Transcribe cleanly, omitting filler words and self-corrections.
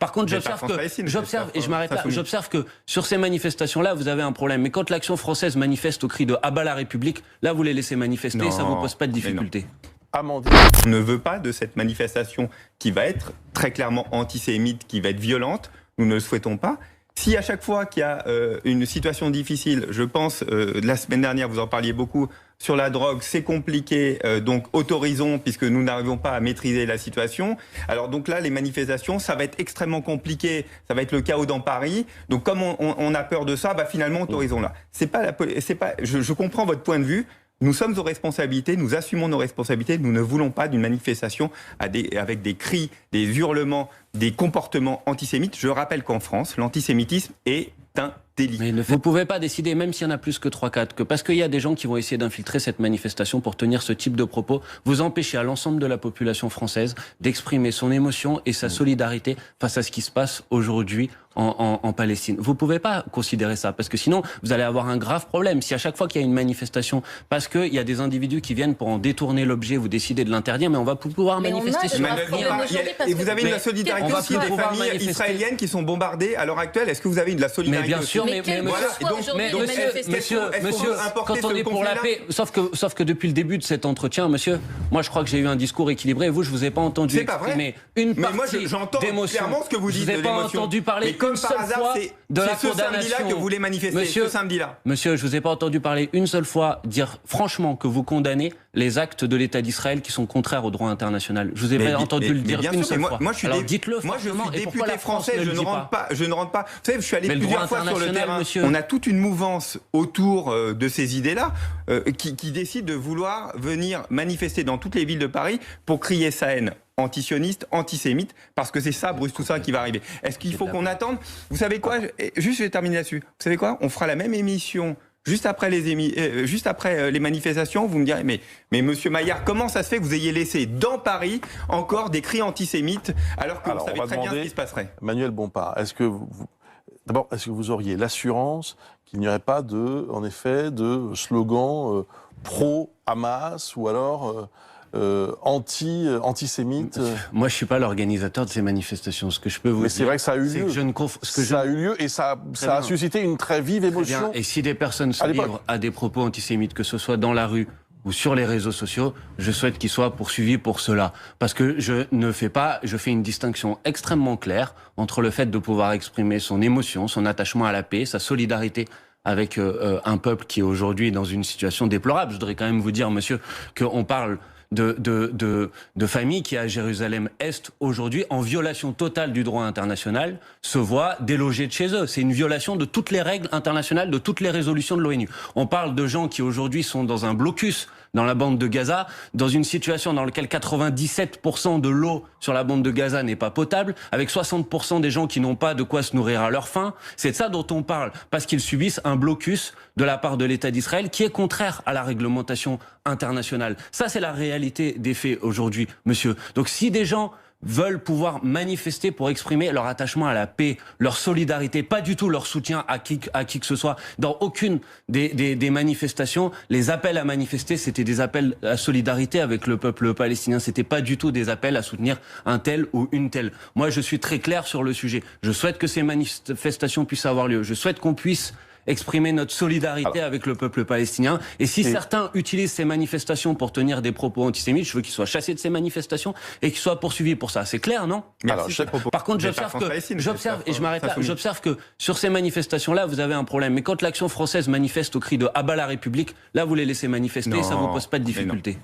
Par contre, j'observe que sur ces manifestations-là, vous avez un problème. Mais quand l'Action française manifeste au cri de « Abat la République », là, vous les laissez manifester, ça ne vous pose pas de difficulté. Amandine. On ne veut pas de cette manifestation qui va être très clairement antisémite, qui va être violente. Nous ne le souhaitons pas. Si à chaque fois qu'il y a une situation difficile, je pense, la semaine dernière, vous en parliez beaucoup, sur la drogue, c'est compliqué, donc autorisons, puisque nous n'arrivons pas à maîtriser la situation. Alors donc là, les manifestations, ça va être extrêmement compliqué, ça va être le chaos dans Paris. Donc comme on a peur de ça, bah finalement, autorisons-la. Je comprends votre point de vue. Nous sommes aux responsabilités, nous assumons nos responsabilités, nous ne voulons pas d'une manifestation avec des cris, des hurlements, des comportements antisémites. Je rappelle qu'en France, l'antisémitisme est un délit. Mais vous ne pouvez pas décider, même s'il y en a plus que 3-4, que parce qu'il y a des gens qui vont essayer d'infiltrer cette manifestation pour tenir ce type de propos, vous empêchez à l'ensemble de la population française d'exprimer son émotion et sa solidarité face à ce qui se passe aujourd'hui en Palestine. Vous ne pouvez pas considérer ça, parce que sinon, vous allez avoir un grave problème. Si à chaque fois qu'il y a une manifestation, parce qu'il y a des individus qui viennent pour en détourner l'objet, vous décidez de l'interdire, mais on va pouvoir manifester sur la Et vous avez de la solidarité aussi des familles israéliennes qui sont bombardées à l'heure actuelle. Est-ce que vous avez de la solidarité? Mais bien sûr, monsieur, quand on est pour la paix, sauf que depuis le début de cet entretien, monsieur, moi je crois que j'ai eu un discours équilibré, et vous, je vous ai pas entendu exprimer une partie d'émotion. Clairement ce que vous dites. Je vous ai pas entendu parler comme par hasard, c'est ce samedi-là que vous voulez manifester, ce samedi-là. Monsieur, je vous ai pas entendu parler une seule fois dire franchement que vous condamnez les actes de l'État d'Israël qui sont contraires au droit international. Je vous ai pas entendu le dire une seule fois. Alors dites-le. Moi, je suis député français, je ne rentre pas. Vous savez, je suis allé plusieurs fois sur le terrain. Monsieur. On a toute une mouvance autour de ces idées-là qui décide de vouloir venir manifester dans toutes les villes de Paris pour crier sa haine antisioniste, antisémite, parce que c'est ça, Bruce Toussaint, qui va arriver. Est-ce qu'il faut qu'on attende? Vous savez quoi? Juste, je vais terminer là-dessus. Vous savez quoi? On fera la même émission juste après les manifestations. Vous me direz, mais monsieur Maillard, comment ça se fait que vous ayez laissé dans Paris encore des cris antisémites alors que vous savez très bien ce qui se passerait? Manuel Bompard, d'abord, est-ce que vous auriez l'assurance qu'il n'y aurait pas en effet, de slogan pro-Hamas ou alors antisémite? Moi, je suis pas l'organisateur de ces manifestations. Ce que je peux vous dire, c'est vrai que ça a eu lieu. Ça a eu lieu et ça a suscité une très vive émotion. Et si des personnes se livrent à des propos antisémites, que ce soit dans la rue ou sur les réseaux sociaux, je souhaite qu'ils soient poursuivis pour cela. Parce que je fais une distinction extrêmement claire entre le fait de pouvoir exprimer son émotion, son attachement à la paix, sa solidarité avec un peuple qui est aujourd'hui dans une situation déplorable. Je voudrais quand même vous dire, monsieur, qu'on parle de familles qui, à Jérusalem-Est, aujourd'hui, en violation totale du droit international, se voient délogées de chez eux. C'est une violation de toutes les règles internationales, de toutes les résolutions de l'ONU. On parle de gens qui, aujourd'hui, sont dans un blocus dans la bande de Gaza, dans une situation dans laquelle 97% de l'eau sur la bande de Gaza n'est pas potable, avec 60% des gens qui n'ont pas de quoi se nourrir à leur faim. C'est de ça dont on parle, parce qu'ils subissent un blocus de la part de l'État d'Israël qui est contraire à la réglementation internationale. Ça, c'est la réalité des faits aujourd'hui, monsieur. Donc si des gens veulent pouvoir manifester pour exprimer leur attachement à la paix, leur solidarité, pas du tout leur soutien à qui que ce soit. Dans aucune des manifestations, les appels à manifester, c'était des appels à solidarité avec le peuple palestinien. C'était pas du tout des appels à soutenir un tel ou une telle. Moi, je suis très clair sur le sujet. Je souhaite que ces manifestations puissent avoir lieu. Je souhaite qu'on puisse exprimer notre solidarité avec le peuple palestinien. Et si certains utilisent ces manifestations pour tenir des propos antisémites, je veux qu'ils soient chassés de ces manifestations et qu'ils soient poursuivis pour ça. C'est clair, non? Par contre, j'observe que sur ces manifestations-là, vous avez un problème. Mais quand l'Action française manifeste au cri de « Abat la République », là, vous les laissez manifester et ça ne vous pose pas de difficulté.